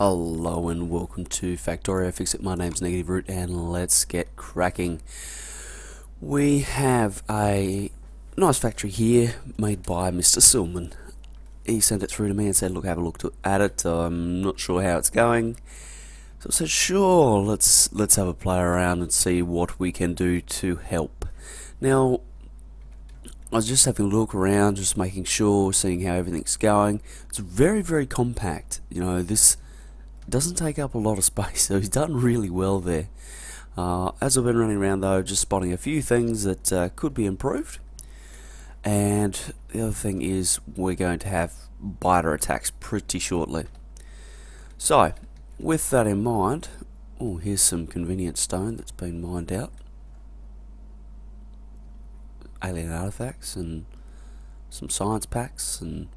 Hello and welcome to Factorio Fixit. My name's Negative Root and let's get cracking. We have a nice factory here made by Mr. Silman. He sent it through to me and said, look, have a look at it. I'm not sure how it's going. So I said, sure, let's have a play around and see what we can do to help. Now, I was just having a look around, just making sure, seeing how everything's going. It's very, very compact. You know, this doesn't take up a lot of space, so he's done really well there. As I've been running around though, just spotting a few things that could be improved. And the other thing is we're going to have biter attacks pretty shortly. So, with that in mind, oh, here's some convenient stone that's been mined out. Alien artifacts and some science packs and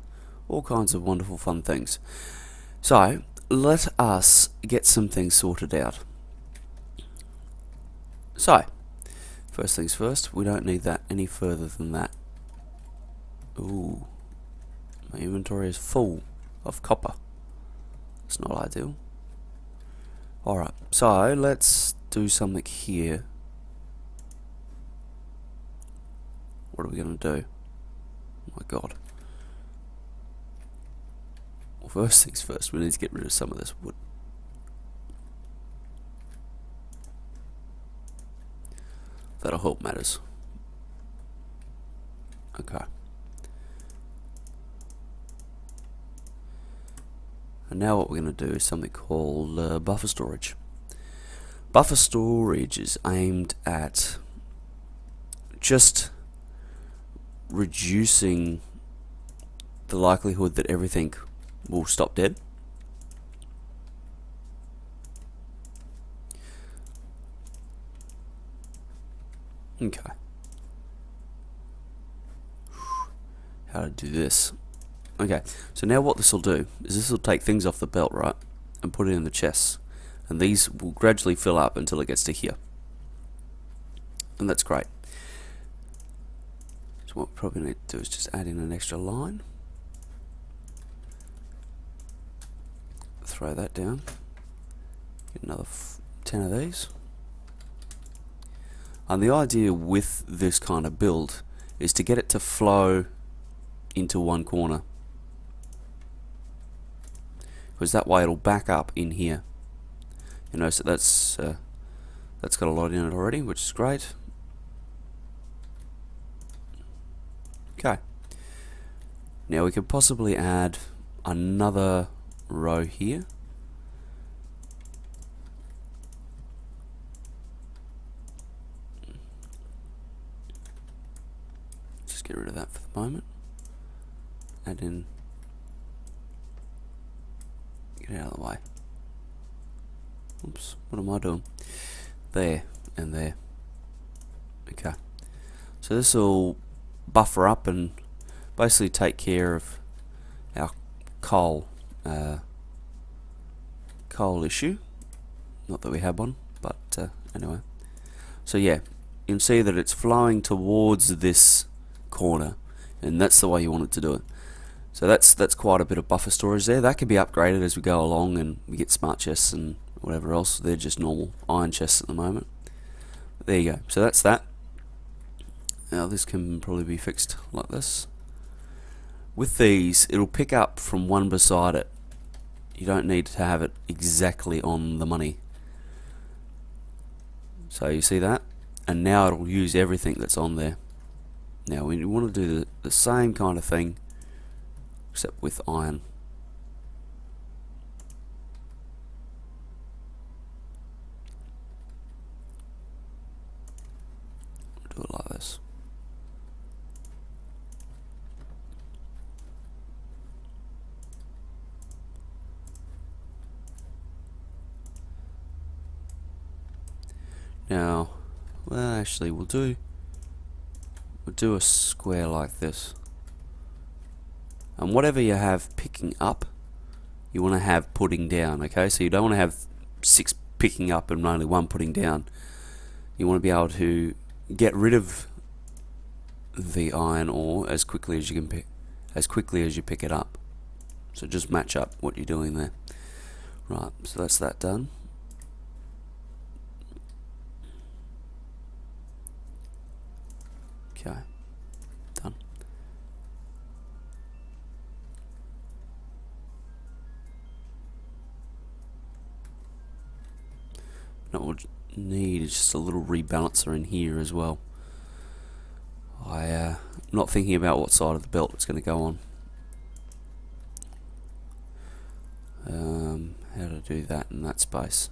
all kinds of wonderful fun things. So, let us get some things sorted out. So, first things first, we don't need that any further than that. Ooh, my inventory is full of copper. It's not ideal. Alright, so let's do something here. What are we going to do? Oh my god. Well, first things first, we need to get rid of some of this wood. That'll help matters. Okay. And now what we're going to do is something called buffer storage. Buffer storage is aimed at just reducing the likelihood that everything will stop dead. Okay. How to do this? Okay, so now what this will do is this will take things off the belt, right, and put it in the chests, and these will gradually fill up until it gets to here, and that's great. So what we probably need to do is just add in an extra line. Throw that down. Get another 10 of these. And the idea with this kind of build is to get it to flow into one corner, because that way it'll back up in here. You know, so that's got a lot in it already, which is great. Okay. Now we could possibly add another row here. Just get rid of that for the moment. Add in. Get it out of the way. Oops, what am I doing? There and there. Okay. So this will buffer up and basically take care of our coal issue. Not that we have one, but anyway. So yeah, you can see that it's flowing towards this corner, and that's the way you want it to do it. So that's quite a bit of buffer storage there. That can be upgraded as we go along and we get smart chests and whatever else. They're just normal iron chests at the moment. But there you go. So that's that. Now this can probably be fixed like this. With these, it'll pick up from one beside it. You don't need to have it exactly on the money. So you see that? And now it'll use everything that's on there. Now we want to do the same kind of thing, except with iron. Do it like this. Now, well, actually, we'll do a square like this. And whatever you have picking up, you want to have putting down, okay? So you don't want to have 6 picking up and only 1 putting down. You want to be able to get rid of the iron ore as quickly as you can pick, as quickly as you pick it up. So just match up what you're doing there. Right, so that's that done. Okay, done. Now what we'll need is just a little rebalancer in here as well. I'm not thinking about what side of the belt it's going to go on. How to do that in that space.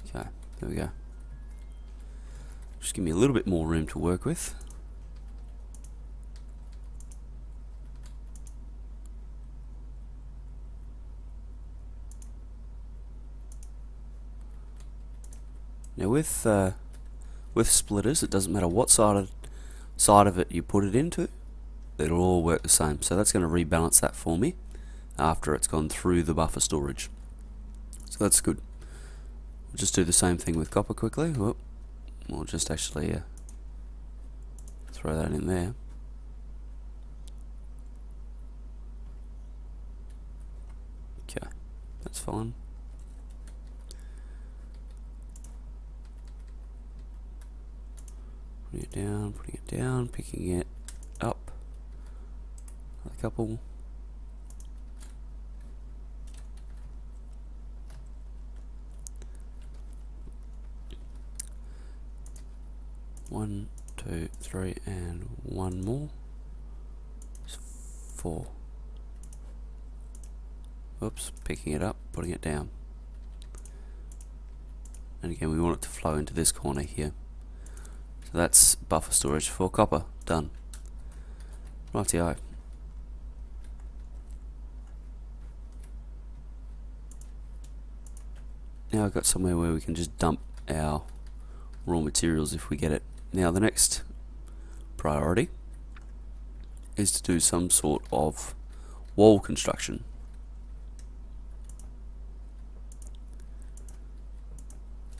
Okay, there we go. Just give me a little bit more room to work with. Now with splitters, it doesn't matter what side of it you put it into, it'll all work the same. So that's going to rebalance that for me after it's gone through the buffer storage. So that's good. We'll just do the same thing with copper quickly. Whoop. We'll just actually throw that in there. Okay, that's fine. Putting it down, picking it up. A couple. One, two, three, and one more. It's 4. Oops, picking it up, putting it down. And again, we want it to flow into this corner here. So that's buffer storage for copper, done. Rightio. Now I've got somewhere where we can just dump our raw materials if we get it. Now the next priority is to do some sort of wall construction.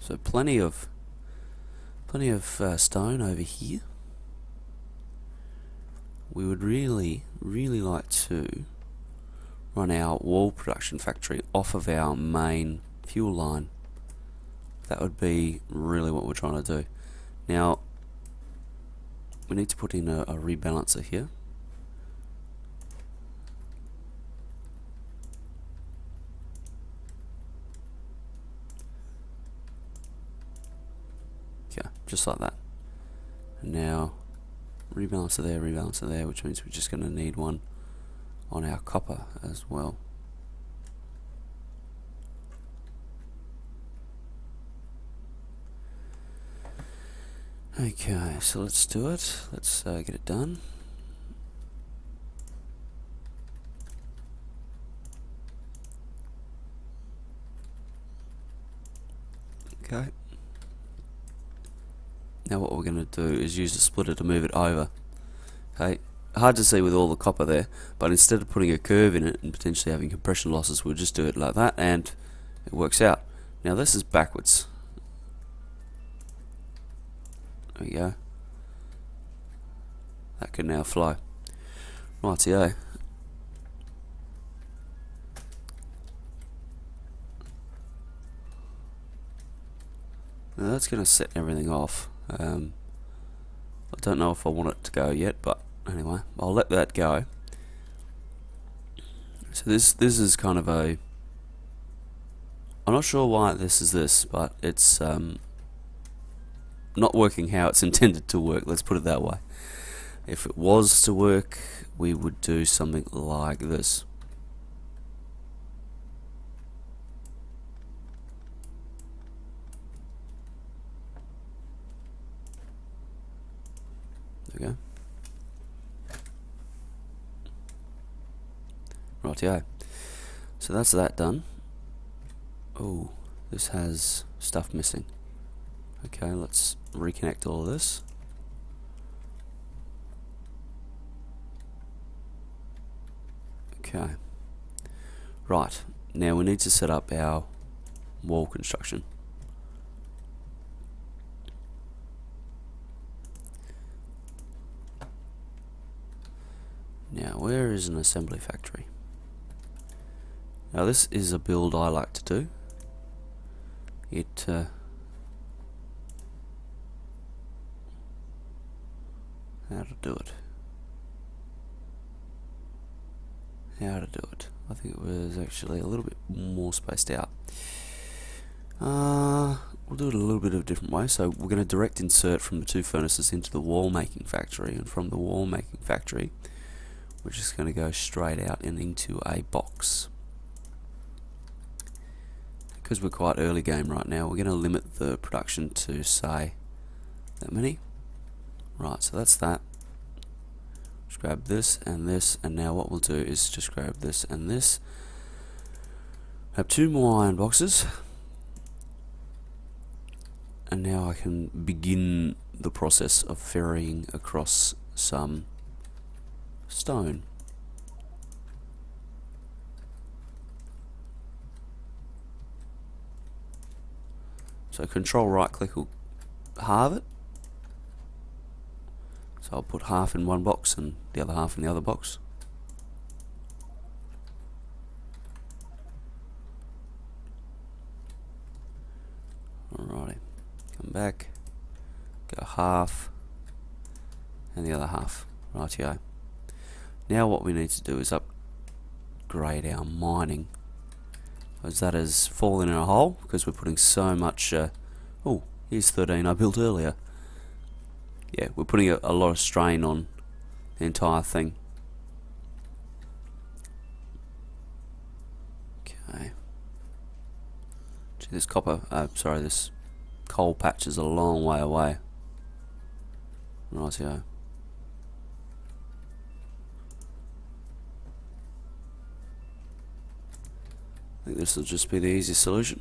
So plenty of stone over here. We would really like to run our wall production factory off of our main fuel line. That would be really what we're trying to do. Now we need to put in a rebalancer here. Okay, just like that. And now rebalancer there, which means we're just going to need one on our copper as well. Okay, so let's do it. Let's get it done. Okay. Now what we're going to do is use the splitter to move it over. Okay, hard to see with all the copper there, but instead of putting a curve in it and potentially having compression losses, we'll just do it like that and it works out. Now this is backwards. There we go. That can now flow. Rightio. Now that's going to set everything off. I don't know if I want it to go yet, but anyway, I'll let that go. So this is kind of a, I'm not sure why this is this, but it's not working how it's intended to work, let's put it that way. If it was to work, we would do something like this. There we go. Rightio. So that's that done. Oh, this has stuff missing. Okay, let's reconnect all of this. Okay. Right, now we need to set up our wall construction. Now, where is an assembly factory? Now, this is a build I like to do. How to do it? How to do it? I think it was actually a little bit more spaced out. We'll do it a little bit of a different way. So we're going to direct insert from the two furnaces into the wall making factory, and from the wall making factory we're just going to go straight out and into a box. Because we're quite early game right now, we're going to limit the production to, say, that many. Right, so that's that. Just grab this, and now what we'll do is just grab this and this. Have 2 more iron boxes, and now I can begin the process of ferrying across some stone. So control right click will halve it. So I'll put half in one box and the other half in the other box. Alrighty, come back, go half and the other half. Rightio. Now what we need to do is upgrade our mining, because that has fallen in a hole because we're putting so much oh, here's 13 I built earlier. Yeah, we're putting a lot of strain on the entire thing. Okay. Gee, this this coal patch is a long way away. Rightio. I think this will just be the easiest solution.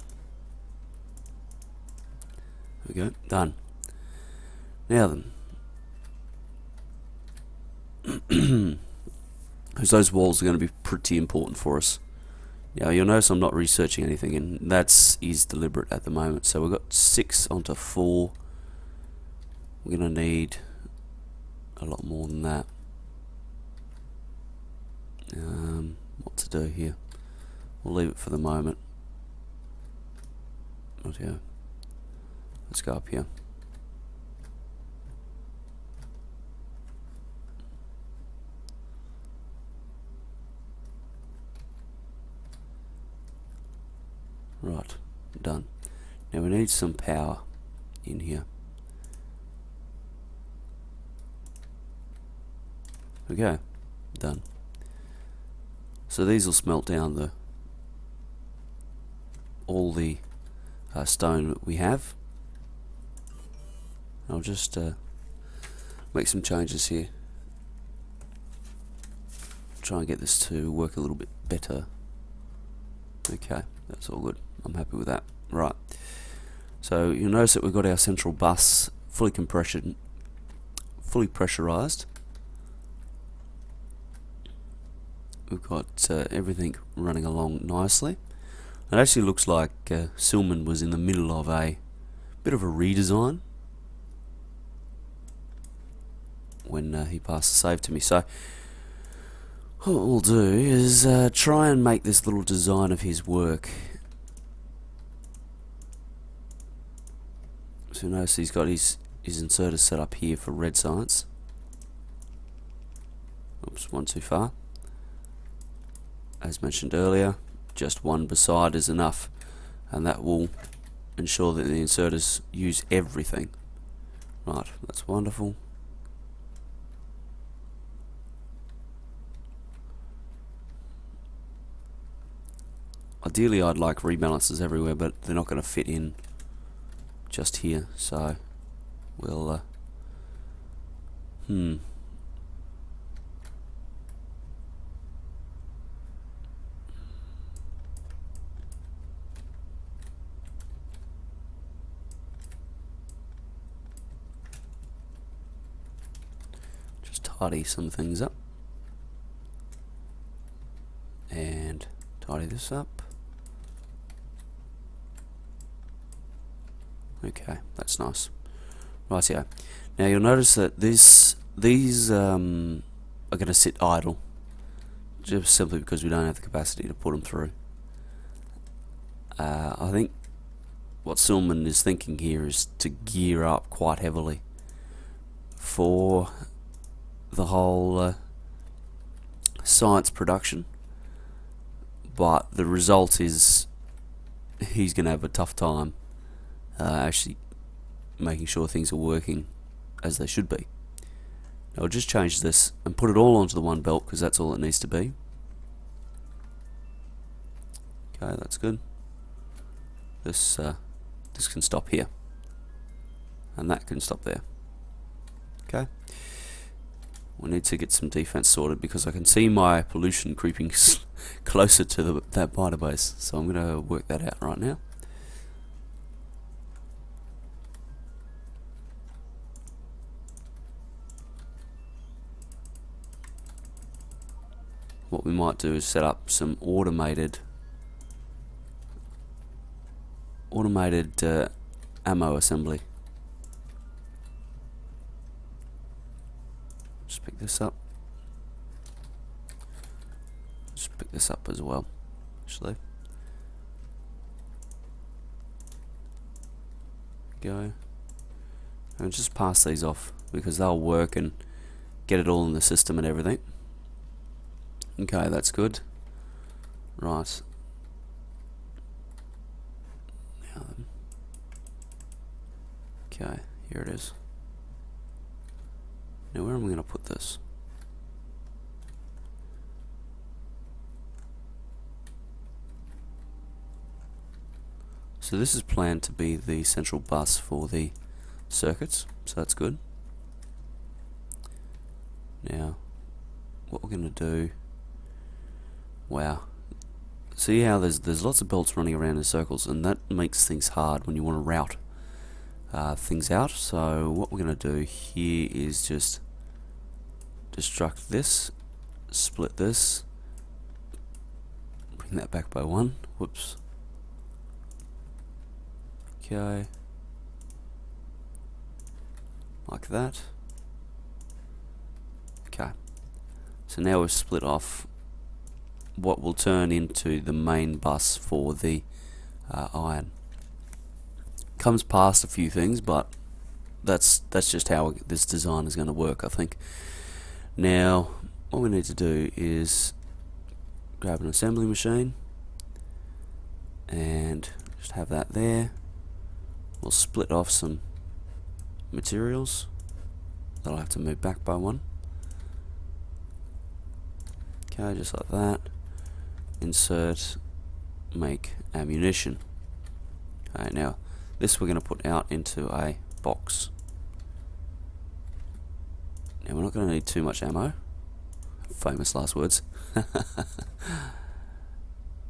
There we go, done. Now then, because those walls are going to be pretty important for us. Now you'll notice I'm not researching anything, and that's deliberate at the moment. So we've got 6 onto 4. We're going to need a lot more than that. What to do here? We'll leave it for the moment. Not here. Let's go up here. Right, done. Now we need some power in here. Okay, done. So these will smelt down all the stone that we have. I'll just make some changes here. Try and get this to work a little bit better. Okay, that's all good. I'm happy with that. Right. So you'll notice that we've got our central bus fully pressurized. We've got everything running along nicely. It actually looks like Silman was in the middle of a bit of a redesign when he passed the save to me. So what we'll do is try and make this little design of his work. So notice he's got his inserter set up here for red science. Oops, one too far. As mentioned earlier, just one beside is enough, and that will ensure that the inserters use everything. Right, that's wonderful. Ideally I'd like rebalancers everywhere, but they're not going to fit in just here, so we'll just tidy some things up and Tidy this up. Okay, that's nice. Rightio. Now you'll notice that these are going to sit idle, just simply because we don't have the capacity to put them through. I think what Silman is thinking here is to gear up quite heavily for the whole science production, but the result is he's going to have a tough time actually making sure things are working as they should be. Now I'll just change this and put it all onto the one belt, because that's all it needs to be. Okay, that's good. This can stop here, and that can stop there. Okay, we need to get some defense sorted, because I can see my pollution creeping closer to that biter base, so I'm going to work that out right now. What we might do is set up some automated ammo assembly. Just pick this up. Just pick this up as well, actually. Go. And just pass these off, because they'll work and get it all in the system and everything. Okay, that's good. Right. Now then. Okay, here it is. Now where am I going to put this? So this is planned to be the central bus for the circuits, so that's good. Now, what we're going to do... Wow. See how there's lots of belts running around in circles, and that makes things hard when you want to route things out. So what we're going to do here is just destruct this, split this, bring that back by one. Whoops. Okay. Like that. Okay. So now we've split off what will turn into the main bus for the iron. Comes past a few things, but that's just how this design is going to work, I think. Now what we need to do is grab an assembly machine and just have that there. We'll split off some materials that'll have to move back by one. Okay, just like that. Insert, make ammunition. Okay, now this we're going to put out into a box. Now we're not going to need too much ammo. Famous last words.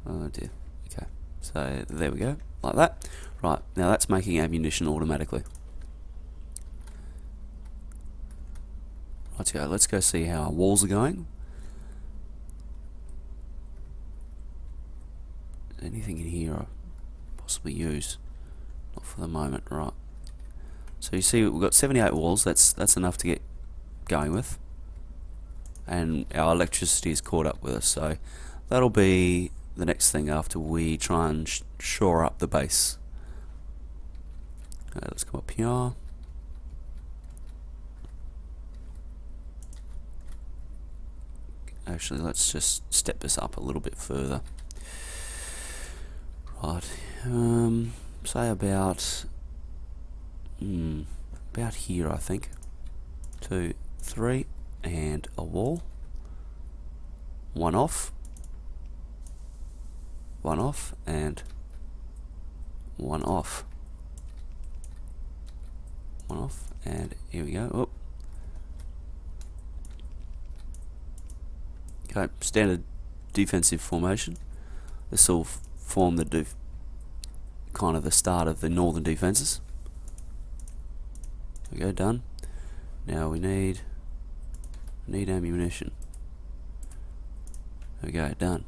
Oh dear. Okay, so there we go, like that. Right, now that's making ammunition automatically. Let's go see how our walls are going. Anything in here I possibly use? Not for the moment, right. So you see we've got 78 walls, that's enough to get going with. And our electricity is caught up with us, so that'll be the next thing after we try and shore up the base. Let's come up here. Actually, let's just step this up a little bit further. Right, say about here, I think. 2, 3, and a wall. One off, and one off. One off, and here we go. Oh. Okay, standard defensive formation. This will form the kind of the start of the northern defences. There we go, done. Now we need ammunition. There we go, done.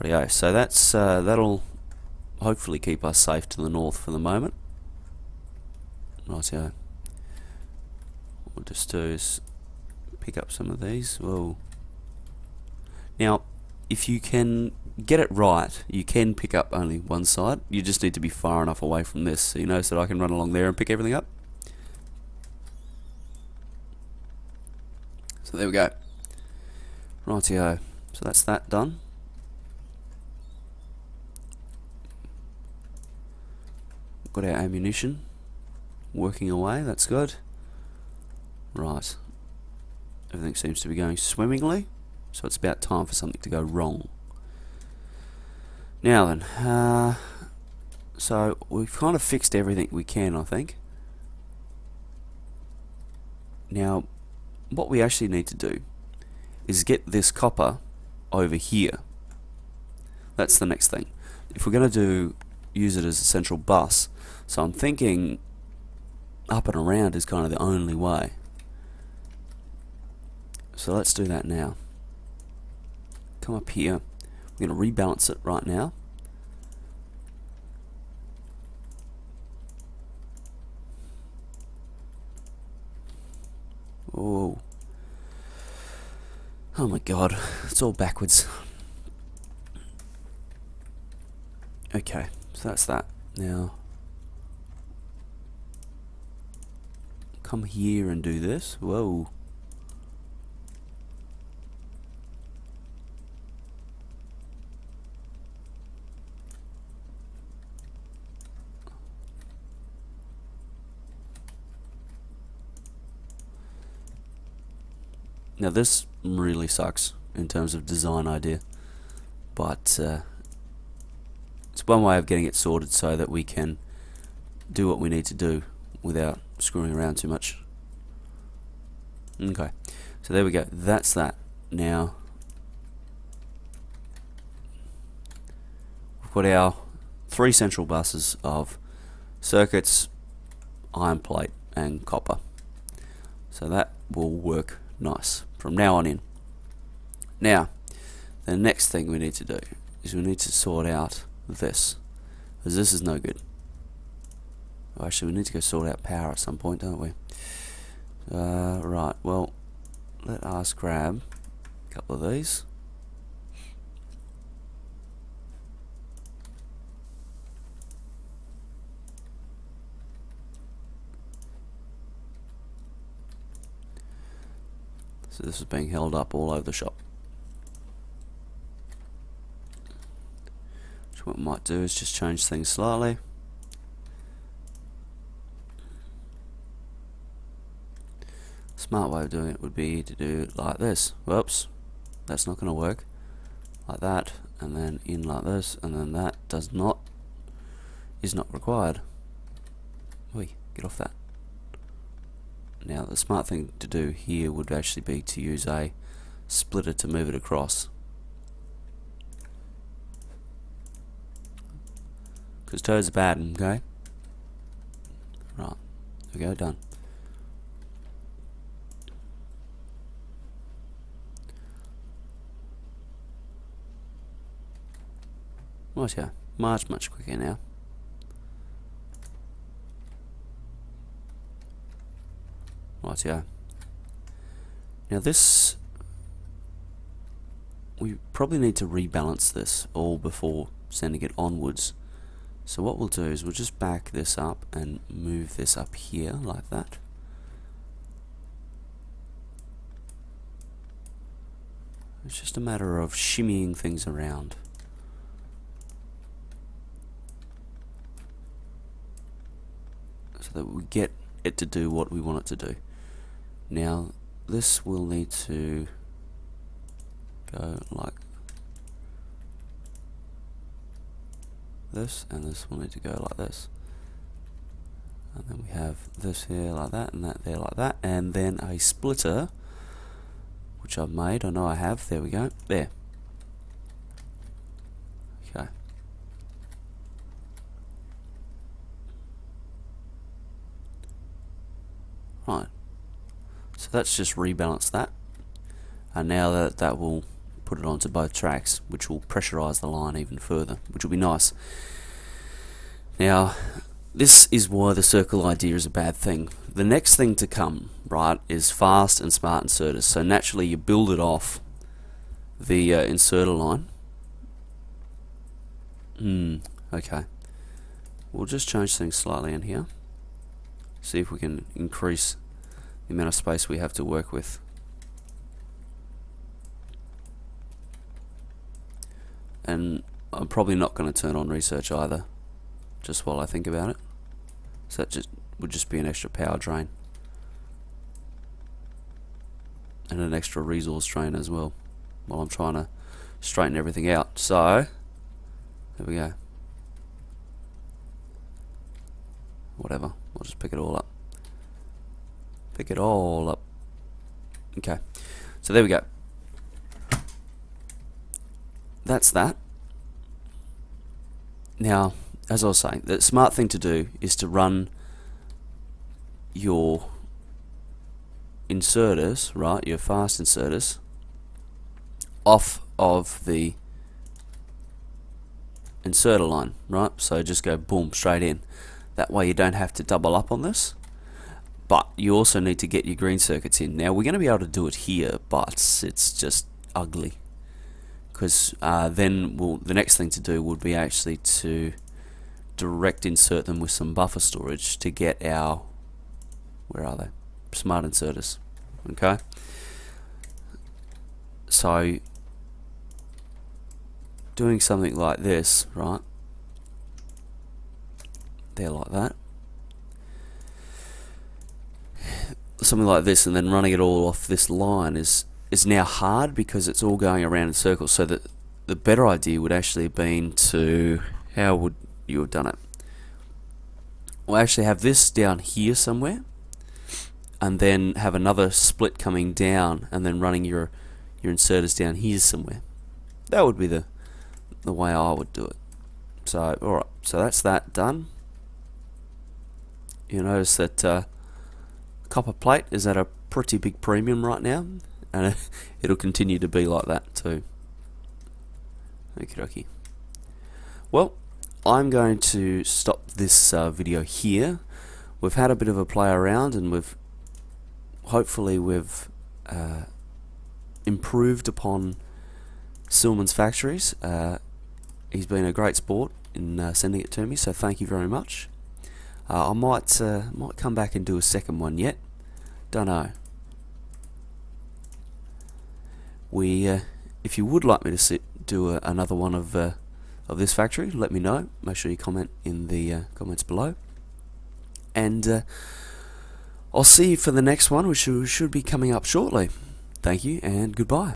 Rightio, so that's that'll hopefully keep us safe to the north for the moment. Rightio. What we'll just do is pick up some of these. Whoa. Now, if you can get it right, you can pick up only one side. You just need to be far enough away from this. So you notice that I can run along there and pick everything up. So there we go. Rightio. So that's that done. Got our ammunition working away, that's good. Right. Everything seems to be going swimmingly, so it's about time for something to go wrong. Now then, so we've kind of fixed everything we can, I think. Now, what we actually need to do is get this copper over here. That's the next thing. If we're going to use it as a central bus, so I'm thinking up and around is kind of the only way. So let's do that now. Come up here. We're going to rebalance it right now. Oh. Oh my god, it's all backwards. Okay, so that's that. Now, come here and do this. Whoa. Now this really sucks in terms of design idea, but it's one way of getting it sorted so that we can do what we need to do without screwing around too much. Okay, so there we go, that's that. Now we've got our 3 central buses of circuits, iron plate and copper, so that will work nice from now on in. Now, the next thing we need to do is we need to sort out this, because this is no good. Oh, actually, we need to go sort out power at some point, don't we? Right, well, let us grab a couple of these. So this is being held up all over the shop. So what we might do is just change things slightly. Smart way of doing it would be to do it like this. Whoops, that's not going to work. Like that, and then in like this, and then that is not required. Oi, get off that. Now the smart thing to do here would actually be to use a splitter to move it across, because toes are bad, okay? Right, there we go, done. Right, yeah, much quicker now. Rightio. Now this, we probably need to rebalance this all before sending it onwards. So what we'll do is we'll just back this up and move this up here like that. It's just a matter of shimmying things around. So that we get it to do what we want it to do. Now this will need to go like this, and this will need to go like this, and then we have this here like that, and that there like that, and then a splitter which I've made. I know I have. There we go. There. Okay. Right. So let's just rebalance that, and now that will put it onto both tracks, which will pressurize the line even further, which will be nice. Now, this is why the circle idea is a bad thing. The next thing to come, right, is fast and smart inserters. So naturally you build it off the inserter line. Okay. We'll just change things slightly in here. See if we can increase the amount of space we have to work with. And I'm probably not going to turn on research either, just while I think about it. So that would just be an extra power drain. And an extra resource drain as well, while I'm trying to straighten everything out. So, there we go. Whatever, I'll just pick it all up. Pick it all up. Okay, so there we go. That's that. Now, as I was saying, the smart thing to do is to run your inserters, right, your fast inserters, off of the inserter line, right? So just go boom, straight in. That way you don't have to double up on this. But you also need to get your green circuits in. Now we're going to be able to do it here, but it's just ugly. Because then the next thing to do would be actually to direct insert them with some buffer storage to get our, where are they? Smart inserters. Okay? So doing something like this, right? There, like that. Something like this, and then running it all off this line is now hard because it's all going around in circles. So that the better idea would actually have been to, how would you have done it? We'll actually have this down here somewhere, and then have another split coming down, and then running your inserters down here somewhere. That would be the way I would do it. So alright, so that's that done. You notice that copper plate is at a pretty big premium right now, and it'll continue to be like that too. Okie dokie. Well, I'm going to stop this video here. We've had a bit of a play around, and hopefully we've improved upon Silman's factories. He's been a great sport in sending it to me, so thank you very much. I might come back and do a second one yet. Don't know. If you would like me to do another one of this factory, let me know. Make sure you comment in the comments below. And I'll see you for the next one, which should be coming up shortly. Thank you and goodbye.